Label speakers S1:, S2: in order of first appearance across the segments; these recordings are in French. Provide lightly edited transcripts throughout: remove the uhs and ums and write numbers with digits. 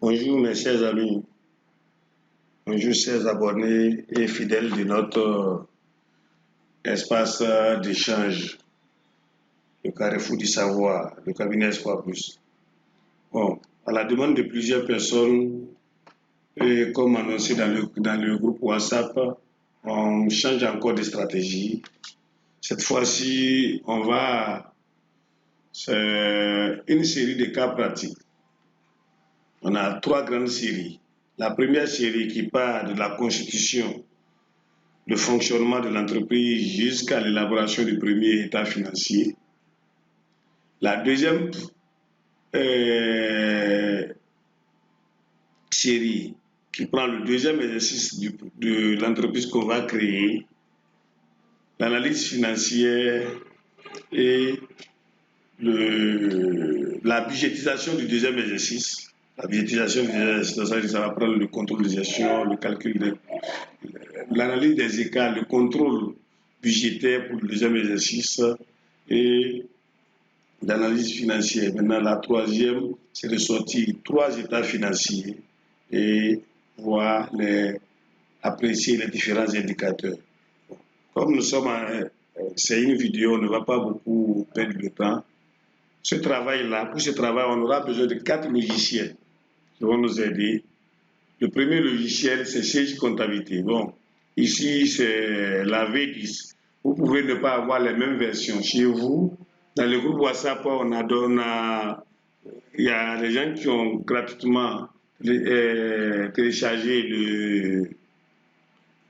S1: Bonjour mes chers amis, bonjour chers abonnés et fidèles de notre espace d'échange, le Carrefour du Savoir, le cabinet Espoir Plus. Bon, à la demande de plusieurs personnes, et comme annoncé dans le groupe WhatsApp, on change encore de stratégie. Cette fois-ci, c'est une série de cas pratiques. On a 3 grandes séries. La première série qui part de la constitution, le fonctionnement de l'entreprise jusqu'à l'élaboration du premier état financier. La deuxième série qui prend le deuxième exercice de l'entreprise qu'on va créer, l'analyse financière et la budgétisation du deuxième exercice. La budgétisation du deuxième exercice, ça va prendre le contrôle de gestion, le calcul, l'analyse des écarts, le contrôle budgétaire pour le deuxième exercice et l'analyse financière. Maintenant, la troisième, c'est de sortir 3 états financiers et voir apprécier les différents indicateurs. Comme c'est une vidéo, on ne va pas beaucoup perdre de temps. Ce travail-là, pour ce travail, on aura besoin de 4 logiciels qui vont nous aider. Le premier logiciel, c'est Sage Comptabilité. Bon, ici, c'est la V10. Vous pouvez ne pas avoir les mêmes versions chez vous. Dans le groupe WhatsApp, il y a des gens qui ont gratuitement téléchargé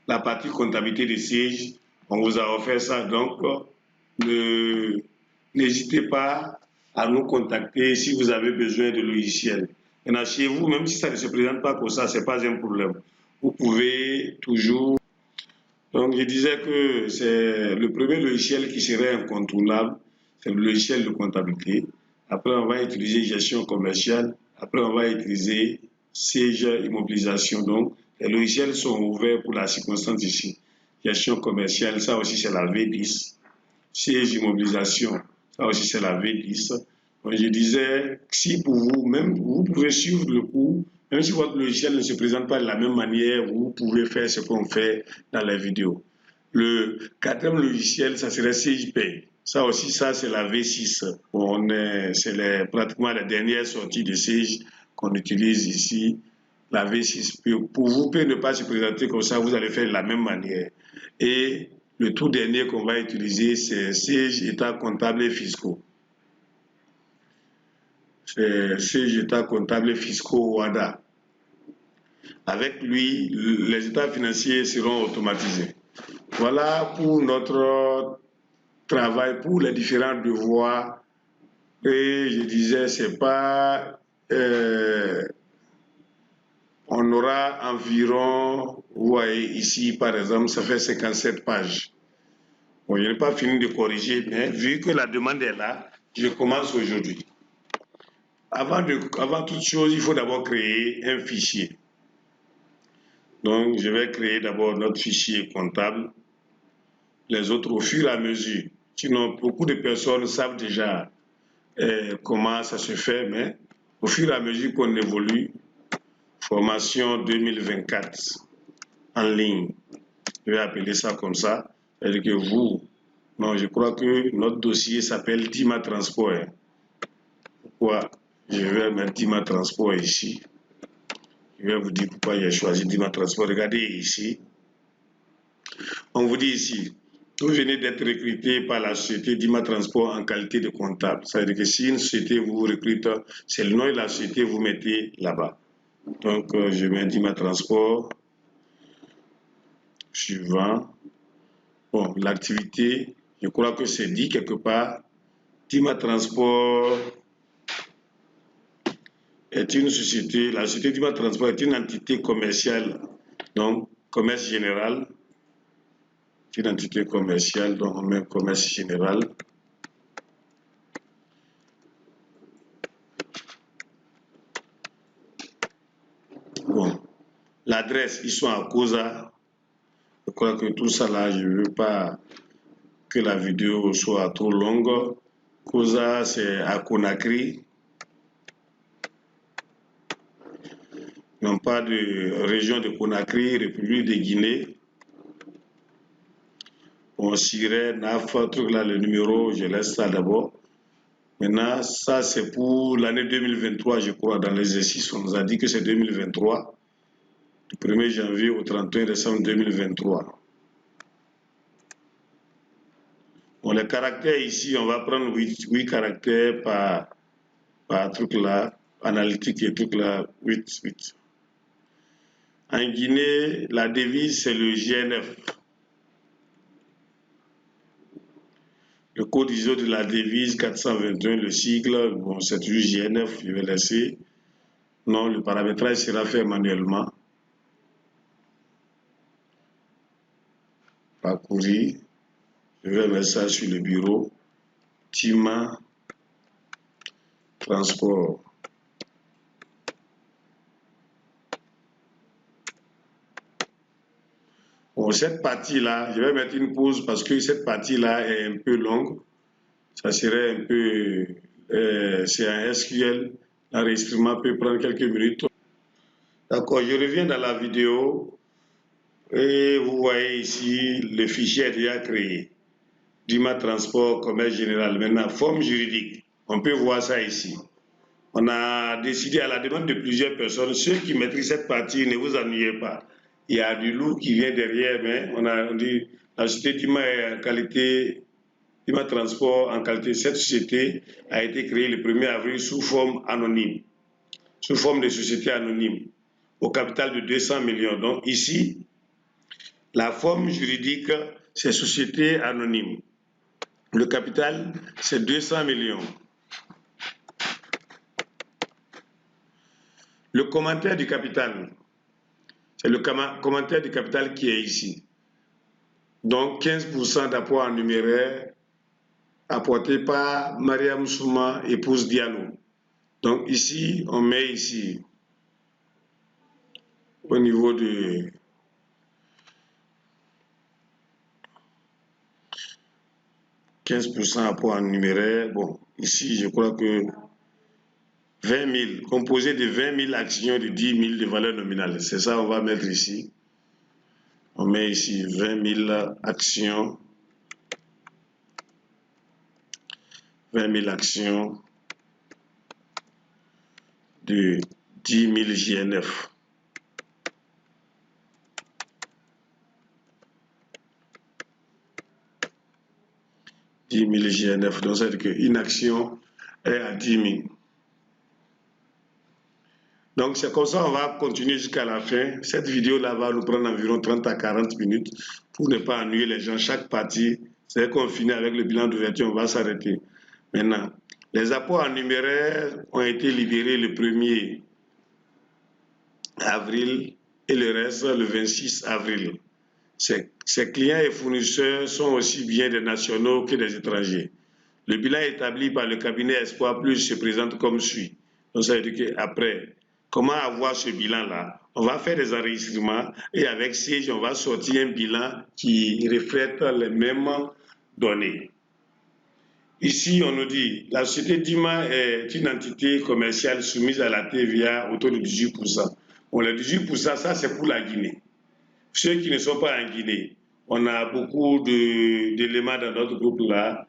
S1: la partie comptabilité de Sage. On vous a offert ça. Donc, n'hésitez pas à nous contacter si vous avez besoin de logiciels. Maintenant, chez vous, même si ça ne se présente pas comme ça, ce n'est pas un problème. Vous pouvez toujours... Donc, je disais que c'est le premier logiciel qui serait incontournable, c'est le logiciel de comptabilité. Après, on va utiliser gestion commerciale. Après, on va utiliser Sage Immobilisation. Donc, les logiciels sont ouverts pour la circonstance ici. Gestion commerciale, ça aussi, c'est la V10. Sage Immobilisation, ça aussi, c'est la V10. Donc, je disais, si pour vous, même vous pouvez suivre le cours, même si votre logiciel ne se présente pas de la même manière, vous pouvez faire ce qu'on fait dans les vidéos. Le quatrième logiciel, ça serait SagePay. Ça aussi, ça c'est la V6. C'est pratiquement la dernière sortie de Sage qu'on utilise ici. La V6, pour vous, peut ne pas se présenter comme ça, vous allez faire de la même manière. Et le tout dernier qu'on va utiliser, c'est Sage États comptables et fiscaux. C'est Sage États comptables et fiscaux WADA. Avec lui, les états financiers seront automatisés. Voilà pour notre travail, pour les différents devoirs. Et je disais, c'est pas... on aura environ, vous voyez ici par exemple, ça fait 57 pages. Bon, je n'ai pas fini de corriger, mais vu que la demande est là, je commence aujourd'hui. Avant toute chose, il faut d'abord créer un fichier. Donc, je vais créer d'abord notre fichier comptable. Les autres au fur et à mesure. Sinon, beaucoup de personnes savent déjà comment ça se fait, mais au fur et à mesure qu'on évolue, formation 2024 en ligne, je vais appeler ça comme ça. C'est-à-dire que non, je crois que notre dossier s'appelle Dima Transport. Pourquoi je vais mettre Dima Transport ici? Je vais vous dire pourquoi j'ai choisi Dima Transport. Regardez ici. On vous dit ici, vous venez d'être recruté par la société Dima Transport en qualité de comptable. Ça veut dire que si une société vous recrute, c'est le nom de la société vous mettez là-bas. Donc, je mets Dima Transport. Suivant. Bon, l'activité, je crois que c'est dit quelque part. Dima Transport est une société, la société Dima Transport est une entité commerciale, donc commerce général. Une entité commerciale, donc on met commerce général. Bon, l'adresse, ils sont à Cosa. Je crois que tout ça là, je ne veux pas que la vidéo soit trop longue. Cosa, c'est à Conakry. non pas de région de Conakry, République de Guinée. On Siret, NAF, truc là, le numéro, je laisse ça d'abord. Maintenant, ça c'est pour l'année 2023, je crois, dans l'exercice, on nous a dit que c'est 2023, du 1er janvier au 31 décembre 2023. Bon, les caractères ici, on va prendre 8 caractères par truc là, analytique et truc là, 8. En Guinée, la devise c'est le GNF. Le code ISO de la devise 421, le sigle, bon, c'est toujours GNF, je vais laisser. Non, le paramétrage sera fait manuellement. Parcourir, je vais mettre ça sur le bureau. Tima, transport. Bon, cette partie-là, je vais mettre une pause parce que cette partie-là est un peu longue. Ça serait un peu... c'est un SQL. L'enregistrement peut prendre quelques minutes. D'accord, je reviens dans la vidéo. Et vous voyez ici, le fichier est déjà créé. Dima Transport, commerce général. Maintenant, forme juridique. On peut voir ça ici. On a décidé à la demande de plusieurs personnes, ceux qui maîtrisent cette partie, ne vous ennuyez pas. Il y a du lourd qui vient derrière, mais on dit la société Dima est en qualité, Dima Transport en qualité. Cette société a été créée le 1er avril sous forme anonyme, sous forme de société anonyme, au capital de 200 millions. Donc ici, la forme juridique, c'est société anonyme. Le capital, c'est 200 millions. Le commentaire du capital, c'est le commentaire du capital qui est ici. Donc 15% d'apport en numéraire apporté par Mariam Souma, épouse Diallo. Donc ici, on met ici, au niveau de 15% apport en numéraire. Bon, ici, je crois que 20 000, composé de 20 000 actions de 10 000 de valeur nominale. C'est ça, on va mettre ici. On met ici 20 000 actions. 20 000 actions de 10 000 GNF. GNF, donc ça veut dire qu'une action est à 10 000. Donc c'est comme ça on va continuer jusqu'à la fin. Cette vidéo-là va nous prendre environ 30 à 40 minutes pour ne pas ennuyer les gens. Chaque partie, c'est qu'on finit avec le bilan d'ouverture, on va s'arrêter. Maintenant, les apports en numéraire ont été libérés le 1er avril et le reste le 26 avril. Ces clients et fournisseurs sont aussi bien des nationaux que des étrangers. Le bilan établi par le cabinet Espoir Plus se présente comme suit. Donc ça veut dire qu'après, comment avoir ce bilan-là? On va faire des enregistrements et avec Sage, on va sortir un bilan qui reflète les mêmes données. Ici, on nous dit, la société Dima est une entité commerciale soumise à la TVA autour de 18%. Bon, les 18%, ça c'est pour la Guinée. Ceux qui ne sont pas en Guinée, on a beaucoup d'éléments dans notre groupe là.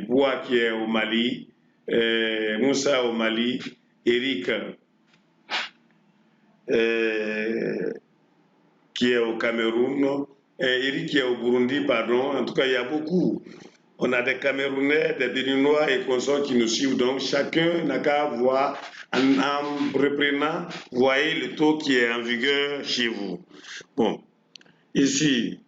S1: Bois qui est au Mali, Moussa au Mali, Eric qui est au Cameroun, Eric qui est au Burundi, pardon. En tout cas, il y a beaucoup. On a des Camerounais, des Béninois et consorts qui nous suivent. Donc, chacun n'a qu'à voir, en reprenant, voyez le taux qui est en vigueur chez vous. Bon, ici,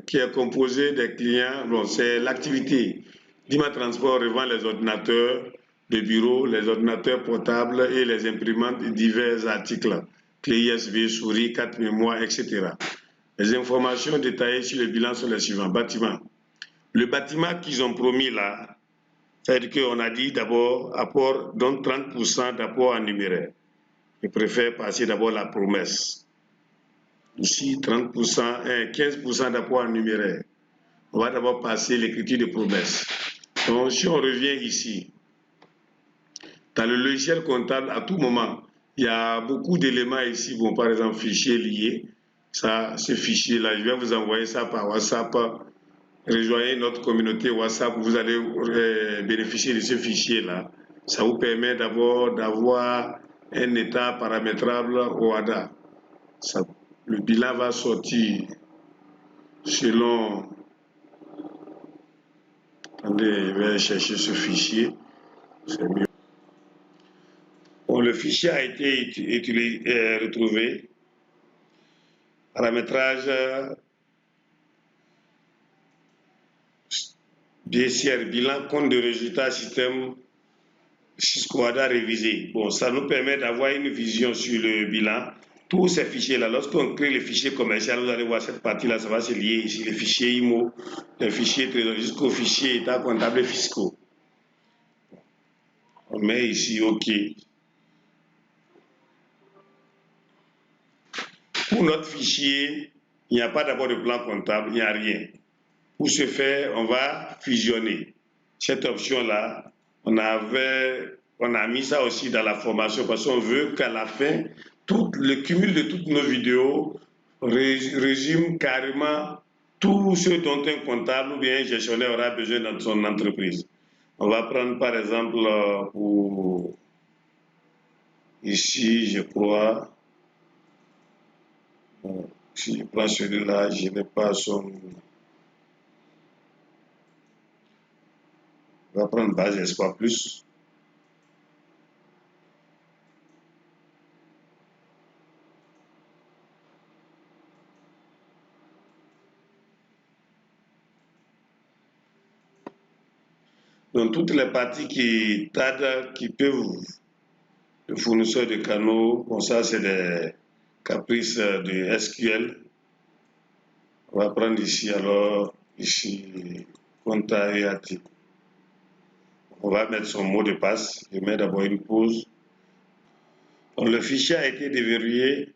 S1: qui est composé des clients, bon, c'est l'activité. Dima Transport revend les ordinateurs de bureau, les ordinateurs portables et les imprimantes et divers articles, clés USB, souris, carte mémoire, etc. Les informations détaillées sur le bilan sont les suivantes. Bâtiment. Le bâtiment qu'ils ont promis là, c'est-à-dire qu'on a dit d'abord apport, donc 30% d'apport en numéraire. Je préfère passer d'abord la promesse. Ici, 30%, 15% d'apport en numéraire. On va d'abord passer l'écriture de promesse. Donc, si on revient ici, dans le logiciel comptable, à tout moment, il y a beaucoup d'éléments ici. Bon, par exemple, fichier lié. Ça, ce fichier-là, je vais vous envoyer ça par WhatsApp. Rejoignez notre communauté WhatsApp. Vous allez bénéficier de ce fichier-là. Ça vous permet d'abord d'avoir un état paramétrable au ADA. Ça, le bilan va sortir selon... Attendez, je vais chercher ce fichier. C'est mieux. Bon, le fichier a été retrouvé. Paramétrage BCR, bilan, compte de résultats, système Cisco ADA révisé. Bon, ça nous permet d'avoir une vision sur le bilan. Tous ces fichiers-là, lorsqu'on crée les fichiers commerciaux, vous allez voir cette partie-là, ça va se lier ici, les fichiers IMO, les fichiers trésor, jusqu'aux fichiers état comptable et fiscaux. On met ici OK. Pour notre fichier, il n'y a pas d'abord de plan comptable, il n'y a rien. Pour ce faire, on va fusionner. Cette option-là, on a mis ça aussi dans la formation parce qu'on veut qu'à la fin, tout le cumul de toutes nos vidéos résume carrément tout ce dont un comptable ou bien un gestionnaire aura besoin dans son entreprise. On va prendre par exemple pour ici, je crois, si je prends celui-là, je n'ai pas son... On va prendre base Espoir Plus. Donc toutes les parties qui tardent, qui peuvent, le fournisseur de canaux, bon ça c'est des caprices de SQL. On va prendre ici alors, ici, compta et AT. On va mettre son mot de passe, je mets d'abord une pause. Donc le fichier a été déverrouillé,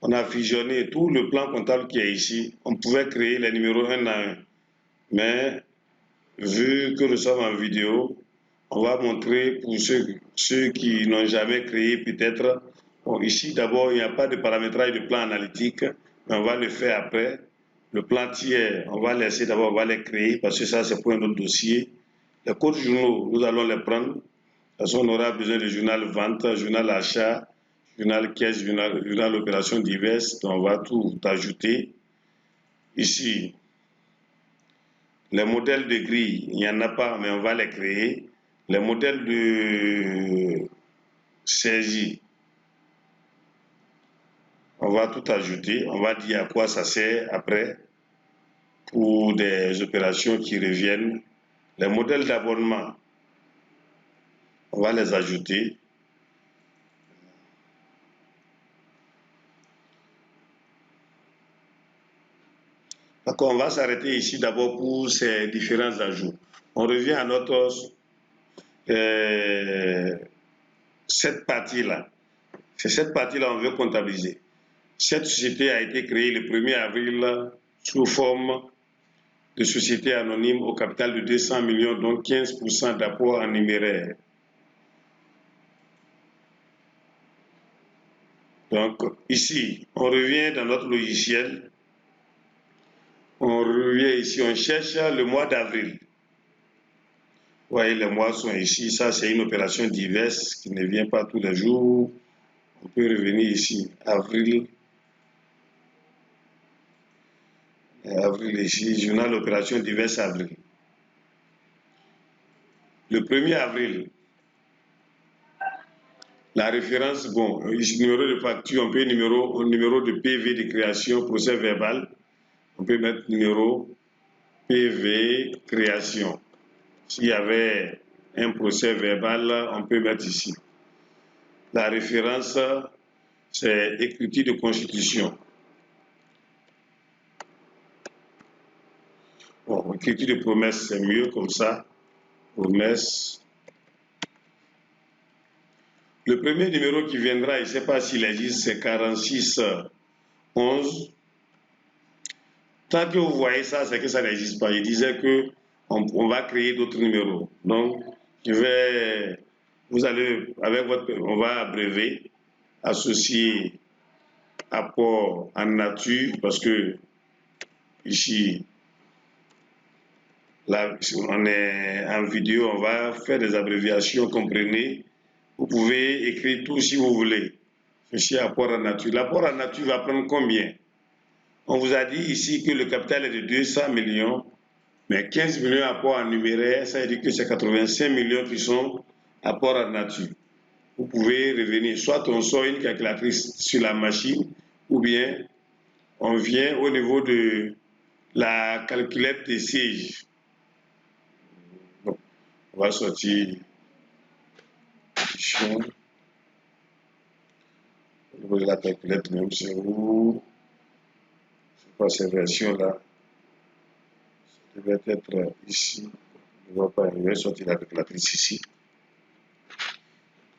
S1: on a fusionné tout le plan comptable qui est ici. On pouvait créer les numéros un à un, mais vu que nous sommes en vidéo, on va montrer pour ceux qui n'ont jamais créé peut-être. Bon, ici d'abord, il n'y a pas de paramétrage de plan analytique, mais on va le faire après. Le plan tiers, on va laisser d'abord, on va les créer parce que ça c'est pour un autre dossier. Les codes journaux, nous allons les prendre. De toute façon, on aura besoin de journal vente, journal achat, journal caisse, journal opération diverses. Donc on va tout ajouter. Ici, les modèles de grille, il n'y en a pas, mais on va les créer. Les modèles de saisie, on va tout ajouter. On va dire à quoi ça sert après pour des opérations qui reviennent. Les modèles d'abonnement, on va les ajouter. Donc on va s'arrêter ici d'abord pour ces différents ajouts. On revient à notre cette partie-là. C'est cette partie-là qu'on veut comptabiliser. Cette société a été créée le 1er avril sous forme de société anonyme au capital de 200 millions, dont 15% d'apport en numéraire. Donc ici, on revient dans notre logiciel. On revient ici, on cherche le mois d'avril. Vous voyez, les mois sont ici. Ça, c'est une opération diverse qui ne vient pas tous les jours. On peut revenir ici, avril. Avril ici, journal opération diverses avril. Le 1er avril, la référence, bon, ici, numéro de facture, on peut numéro de PV de création, procès verbal. On peut mettre numéro PV création. S'il y avait un procès verbal, on peut mettre ici. La référence, c'est écriture de constitution. Bon, écriture de promesse, c'est mieux comme ça. Promesse. Le premier numéro qui viendra, je ne sais pas s'il existe, c'est 4611. Tant que vous voyez ça, c'est que ça n'existe pas. Il disait que on va créer d'autres numéros. Donc, vous allez, on va abréver, associer apport en nature, parce que ici, là, on est en vidéo, on va faire des abréviations, comprenez. Vous pouvez écrire tout si vous voulez. Ceci apport en nature. L'apport en nature va prendre combien? On vous a dit ici que le capital est de 200 millions, mais 15 millions apport en numéraire, ça veut dire que c'est 85 millions qui sont apport en nature. Vous pouvez revenir, soit on sort une calculatrice sur la machine, ou bien on vient au niveau de la calculette des sièges. Bon, on va sortir au niveau de la calculette, même c'est où, c'est pas cette version-là, ça devait être ici, je ne vois pas, je vais sortir la calculatrice ici.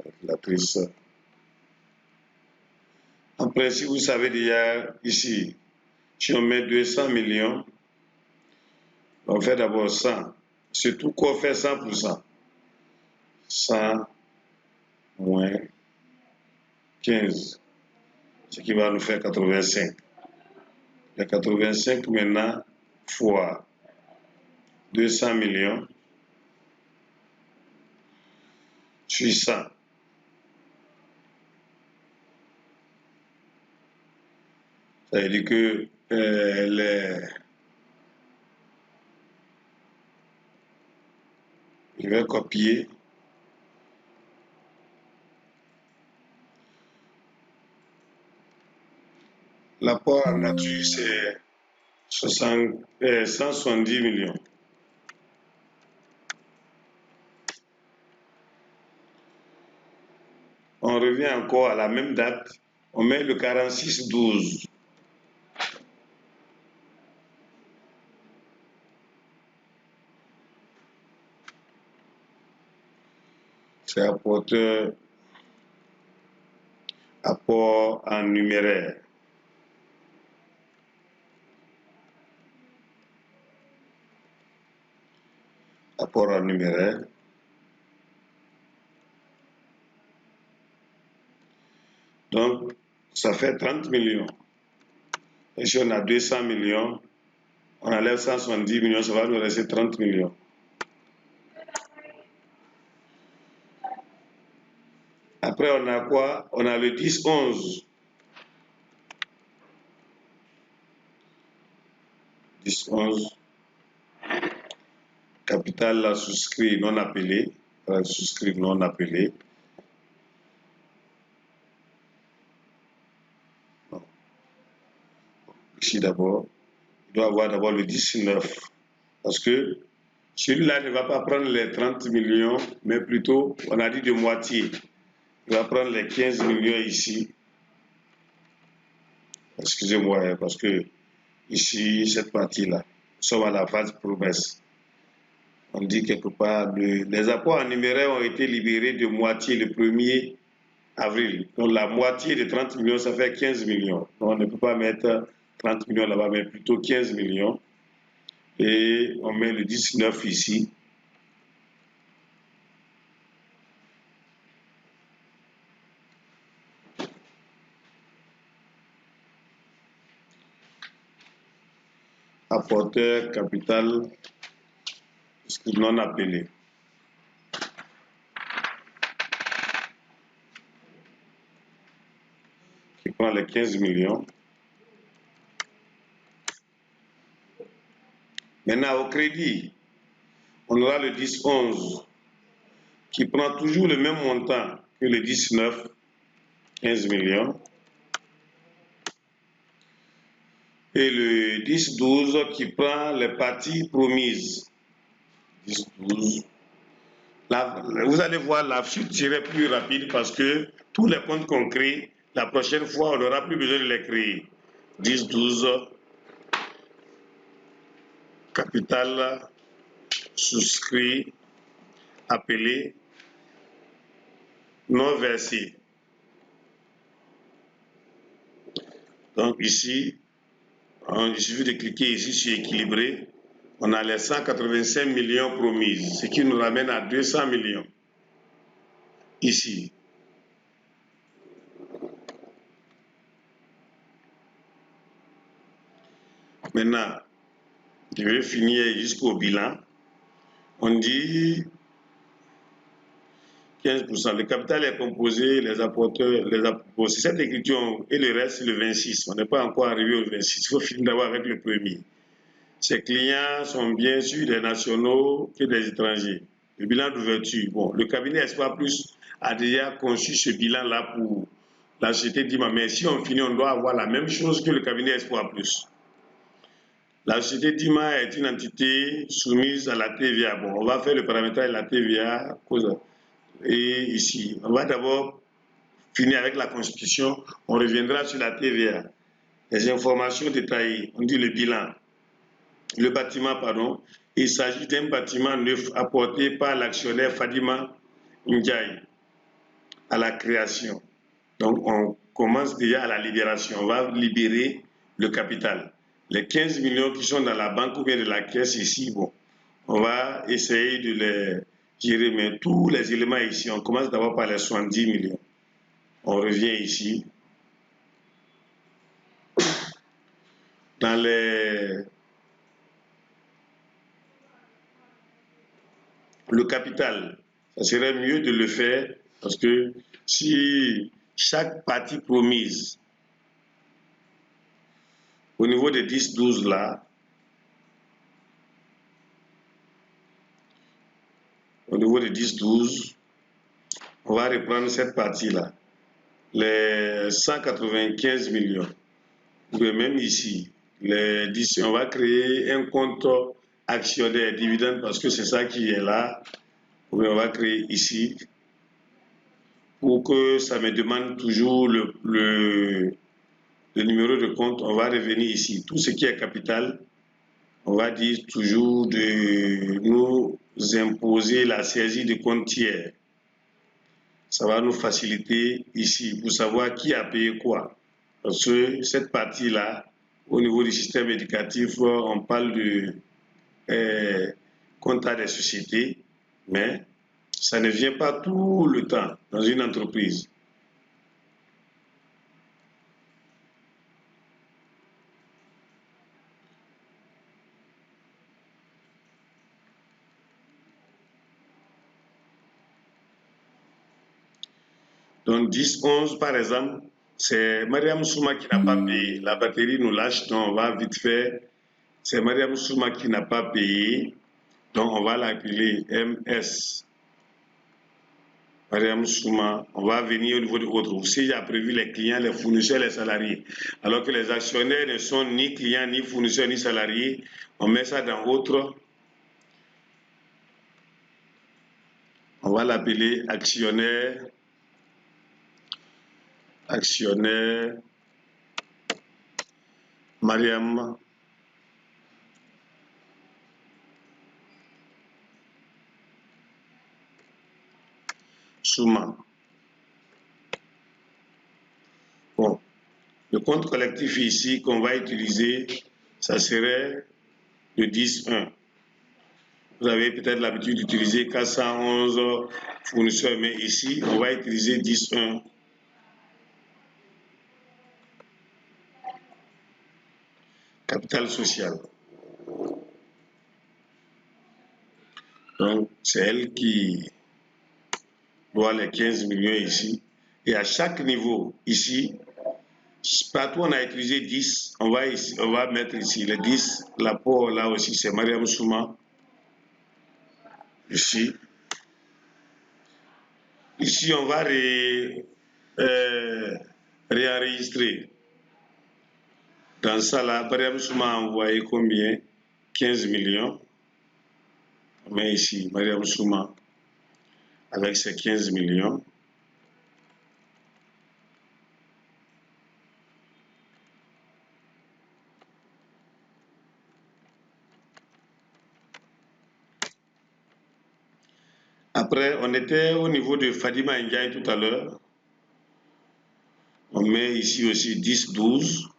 S1: Calculatrice. En principe, vous savez déjà ici, si on met 200 millions, on fait d'abord 100. Surtout qu'on fait 100%. 100 moins 15, ce qui va nous faire 85. Les 85 maintenant fois 200 millions sur 100. Ça veut dire que je vais copier. L'apport en nature, c'est 170 millions. On revient encore à la même date. On met le 46-12. C'est apport en numéraire. Apport en numéraire. Donc, ça fait 30 millions. Et si on a 200 millions, on enlève 170 millions, ça va nous rester 30 millions. Après, on a quoi? On a le 10-11. 10-11. Capital là, souscrit non appelé. Souscrit non appelé. Bon. Ici d'abord, il doit avoir d'abord le 19. Parce que celui-là ne va pas prendre les 30 millions, mais plutôt, on a dit de moitié. Il va prendre les 15 millions ici. Excusez-moi, parce que ici, cette partie-là, nous sommes à la phase promesse. On dit quelque part, les apports en numéraire ont été libérés de moitié le 1er avril. Donc la moitié de 30 millions, ça fait 15 millions. Donc on ne peut pas mettre 30 millions là-bas, mais plutôt 15 millions. Et on met le 19 ici. Apporteur capital non appelé. Qui prend les 15 millions. Maintenant, au crédit, on aura le 10-11 qui prend toujours le même montant que le 19, 15 millions. Et le 10-12 qui prend les parties promises. 10-12. Vous allez voir, la chute serait plus rapide parce que tous les comptes qu'on crée, la prochaine fois, on n'aura plus besoin de les créer. 10-12, capital, souscrit, appelé, non versé. Donc ici, il suffit de cliquer ici sur équilibrer. On a les 185 millions promises, ce qui nous ramène à 200 millions. Ici. Maintenant, je vais finir jusqu'au bilan. On dit 15%. Le capital est composé, les apporteurs, c'est cette écriture et le reste, c'est le 26. On n'est pas encore arrivé au 26. Il faut finir d'abord avec le premier. Ces clients sont bien sûr des nationaux que des étrangers. Le bilan d'ouverture. Bon, le cabinet Espoir Plus a déjà conçu ce bilan-là pour la société DIMA. Mais si on finit, on doit avoir la même chose que le cabinet Espoir Plus. La société DIMA est une entité soumise à la TVA. Bon, on va faire le paramétrage de la TVA. Et ici, on va d'abord finir avec la constitution. On reviendra sur la TVA. Les informations détaillées. On dit le bilan. Le bâtiment, pardon. Il s'agit d'un bâtiment neuf apporté par l'actionnaire Fadima Ndiaye à la création. Donc, on commence déjà à la libération. On va libérer le capital. Les 15 millions qui sont dans la banque ou bien de la caisse ici, bon, on va essayer de les gérer, mais tous les éléments ici, on commence d'abord par les 70 millions. On revient ici. Dans le capital, ça serait mieux de le faire parce que si chaque partie promise au niveau des 10-12 là, au niveau des 10-12, on va reprendre cette partie-là, les 195 millions, ou même ici, les 10, on va créer un compte actionnaire dividende parce que c'est ça qui est là, ou bien on va créer ici, pour que ça me demande toujours le numéro de compte, on va revenir ici. Tout ce qui est capital, on va dire toujours de nous imposer la saisie de compte tiers. Ça va nous faciliter ici pour savoir qui a payé quoi. Parce que cette partie-là, au niveau du système éducatif, on parle de compta des sociétés, mais ça ne vient pas tout le temps dans une entreprise. Donc 10-11 par exemple, c'est Mariam Souma qui n'a pas payé. La batterie nous lâche, donc on va vite faire. C'est Mariam Souma qui n'a pas payé, donc on va l'appeler MS. Mariam Souma, on va venir au niveau de votre groupe. Si j'ai prévu les clients, les fournisseurs, les salariés, alors que les actionnaires ne sont ni clients, ni fournisseurs, ni salariés, on met ça dans autre. On va l'appeler actionnaire. Actionnaire Mariam Souma. Bon, le compte collectif ici qu'on va utiliser, ça serait le 10-1. Vous avez peut-être l'habitude d'utiliser 411 fournisseurs, mais ici, on va utiliser 10-1. Capital social. Donc, c'est elle qui doit les 15 millions ici. Et à chaque niveau, ici, partout on a utilisé 10, on va mettre ici les 10. L'apport là aussi, c'est Mariam Souma. Ici. Ici, on va réenregistrer. Dans ça, là, Mariam Souma a envoyé combien? 15 millions. On met ici Mariam Souma avec ses 15 millions. Après, on était au niveau de Fadima Ndiaye tout à l'heure. On met ici aussi 10-12.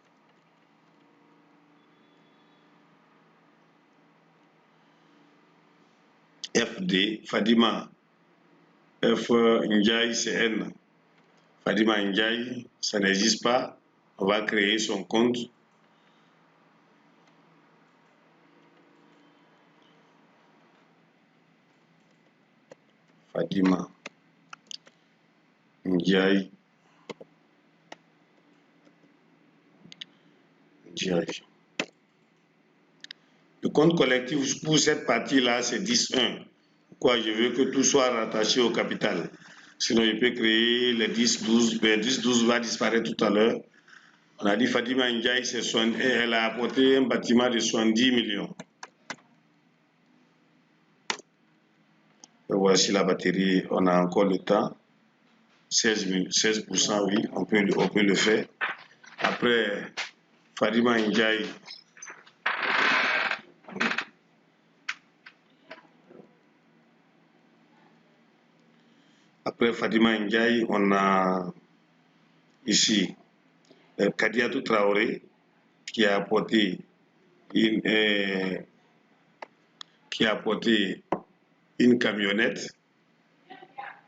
S1: FD, Fadima F Ndiaye CN. Fadima Ndiaye, ça n'existe pas. On va créer son compte. Fadima Ndiaye. Le compte collectif pour cette partie-là, c'est 10.1. Pourquoi? Je veux que tout soit rattaché au capital. Sinon, je peux créer les 10-12. Ben, 10-12 va disparaître tout à l'heure. On a dit Fadima Ndiaye, elle a apporté un bâtiment de 70 millions. Et voici la batterie, on a encore le temps. 16%, oui, on peut le faire. Après, Fadima Ndiaye. Après Fadima Ndiaye, on a ici Kadiatou Traoré qui a apporté une camionnette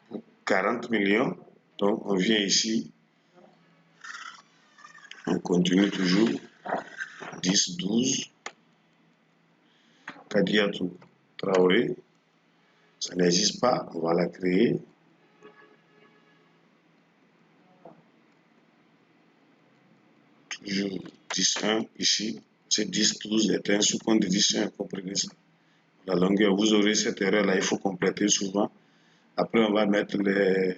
S1: pour 40 millions. Donc on vient ici, on continue toujours. 10, 12. Kadiatou Traoré, ça n'existe pas, on va la créer. Toujours 10.1 ici, c'est 10, 12 est un sous-compte de 10.1, comprenez ça. La longueur, vous aurez cette erreur là, il faut compléter souvent. Après on va mettre les...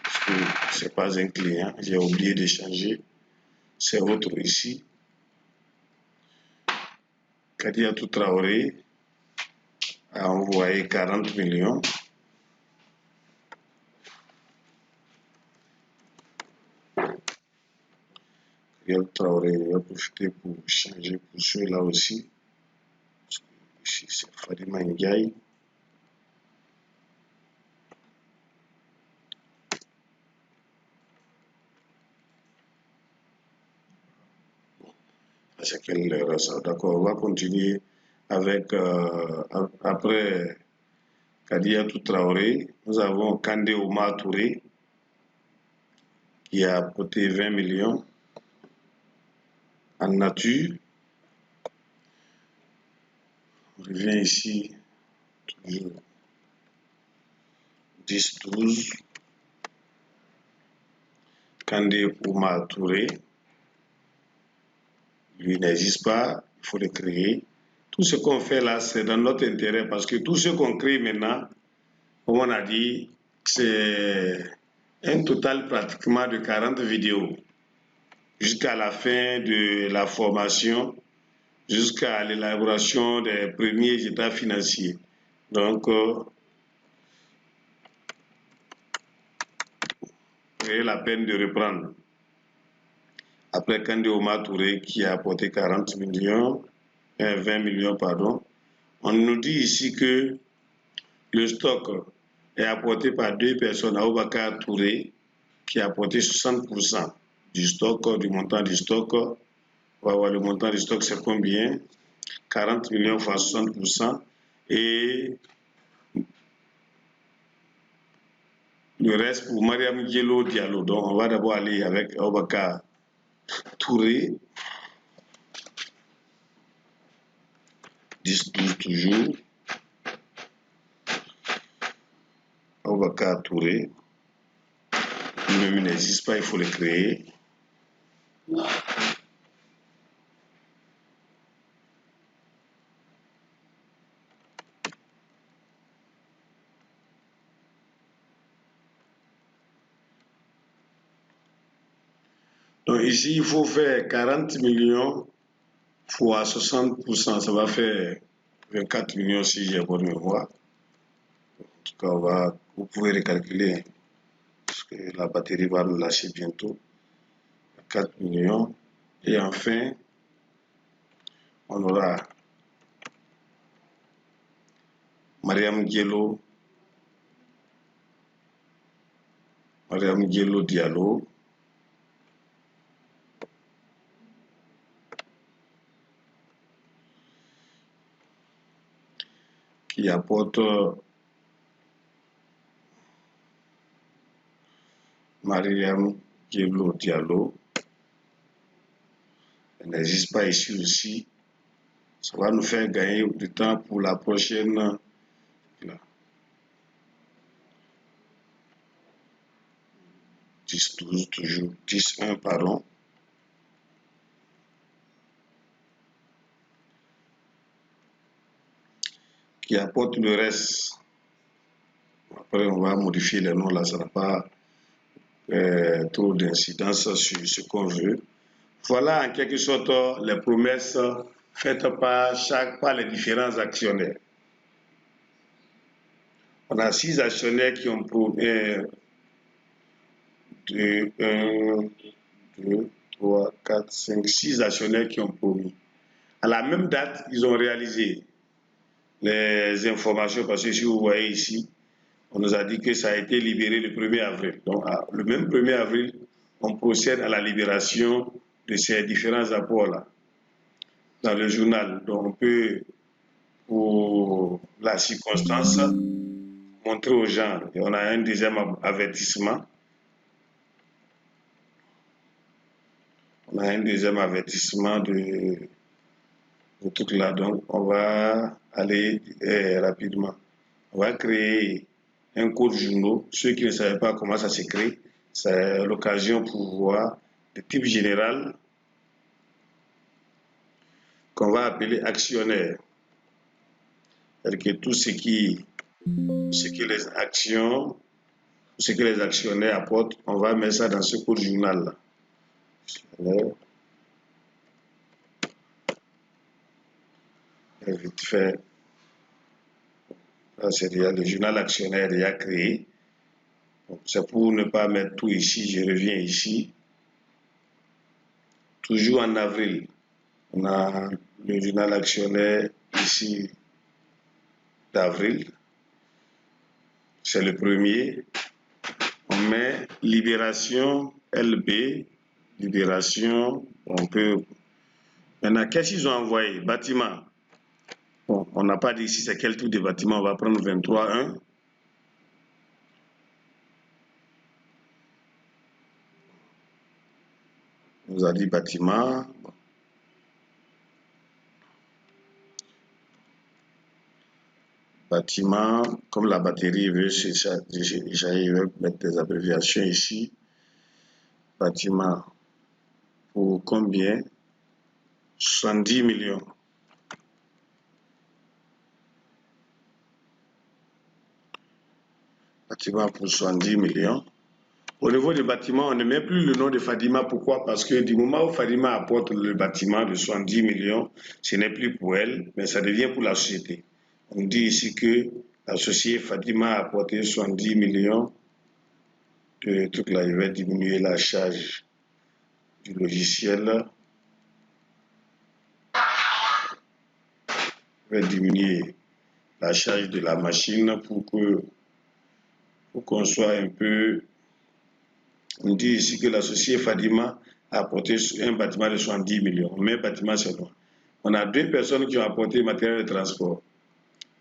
S1: Parce que c'est pas un client, j'ai oublié de changer. C'est autre ici. Kadiatou Traoré a envoyé 40 millions. Kadiatou Traoré va profiter pour changer pour ceux-là aussi. Ici, c'est Fadima Ndiaye. C'est quelle erreur ça? D'accord, on va continuer avec, après Kadiatou Traoré, nous avons Kandé Oumar Touré qui a apporté 20 millions en nature. On revient ici, toujours 10, 12. Kandé Oumar Touré, lui n'existe pas, il faut le créer. Tout ce qu'on fait là, c'est dans notre intérêt parce que tout ce qu'on crée maintenant, comme on a dit, c'est un total pratiquement de 40 vidéos jusqu'à la fin de la formation, jusqu'à l'élaboration des premiers états financiers. Donc, c'est la peine de reprendre. Après Kandé Oumar Touré qui a apporté 40 millions, 20 millions, pardon, on nous dit ici que le stock est apporté par deux personnes, Aboubakar Touré qui a apporté 60% du stock, du montant du stock. On va voir le montant du stock, c'est combien? 40 millions fois 60%. Et le reste pour Mariam Diallo Diallo. Donc on va d'abord aller avec Aboubakar Touré. 10, 12 toujours. Aboubakar Touré. Lui-même n'existe pas, il faut le créer. Donc ici, il faut faire 40 millions fois 60%, ça va faire 24 millions si j'ai bonne mémoire. En tout cas, vous pouvez recalculer, parce que la batterie va nous lâcher bientôt. 4 millions. Et enfin, on aura Mariam Diallo Diallo. qui apporte Mariam Diallo. Elle n'existe pas ici aussi. Ça va nous faire gagner du temps pour la prochaine. Là. 10-12, toujours 10-1, pardon. Qui apporte le reste. Après, on va modifier les noms là, ça n'a pas trop d'incidence sur ce qu'on veut. Voilà en quelque sorte les promesses faites par les différents actionnaires. On a 6 actionnaires qui ont promis 1, 2, 3, 4, 5, 6 actionnaires qui ont promis. À la même date, ils ont réalisé les informations parce que si vous voyez ici, on nous a dit que ça a été libéré le 1er avril. Donc, le même 1er avril, on procède à la libération de ces différents apports-là dans le journal. Donc, on peut, pour la circonstance, montrer aux gens. Et on a un deuxième avertissement. On a un deuxième avertissement de tout là. Donc, on va aller rapidement. On va créer un code journaux. Ceux qui ne savaient pas comment ça se crée, c'est l'occasion pour voir le type général qu'on va appeler actionnaire. C'est-à-dire que tout ce que les actions, ce que les actionnaires apportent, on va mettre ça dans ce code journal-là. Vite fait. C'est déjà le journal actionnaire déjà créé. C'est pour ne pas mettre tout ici, je reviens ici. Toujours en avril, on a le journal actionnaire ici d'avril. C'est le premier. On met Libération LB, Libération, on peut... Maintenant, qu'est-ce qu'ils ont envoyé? Bâtiment. Bon, on n'a pas dit ici c'est quel type de bâtiment, on va prendre 23.1. On nous a dit bâtiment. Bon. Bâtiment, comme la batterie veut, je vais mettre des abréviations ici. Bâtiment, pour combien? 70 millions. Bâtiment pour 70 millions. Au niveau des bâtiments, on ne met plus le nom de Fadima. Pourquoi? Parce que du moment où Fadima apporte le bâtiment de 70 millions, ce n'est plus pour elle, mais ça devient pour la société. On dit ici que l'associé Fadima a apporté 70 millions de trucs là. Il va diminuer la charge du logiciel. Il va diminuer la charge de la machine pour qu'on soit un peu... On dit ici que l'associé Fadima a apporté un bâtiment de 70 millions. Mais bâtiment, c'est loin. On a 2 personnes qui ont apporté matériel de transport.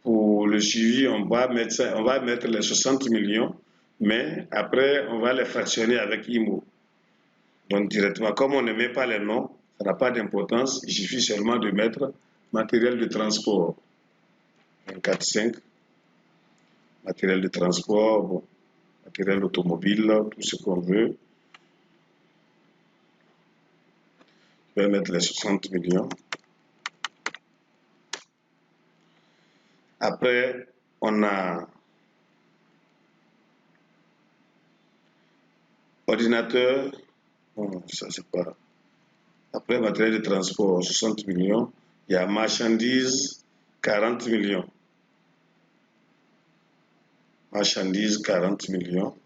S1: Pour le suivi, on va mettre les 60 millions, mais après, on va les fractionner avec IMO. Donc, directement, comme on ne met pas les noms, ça n'a pas d'importance. Il suffit seulement de mettre matériel de transport. 24,5. Matériel de transport, bon, matériel automobile, tout ce qu'on veut. Je vais mettre les 60 millions. Après, on a ordinateur, bon, ça c'est pas. Après, matériel de transport, 60 millions. Il y a marchandises, 40 millions. Marchandises, 40 millions.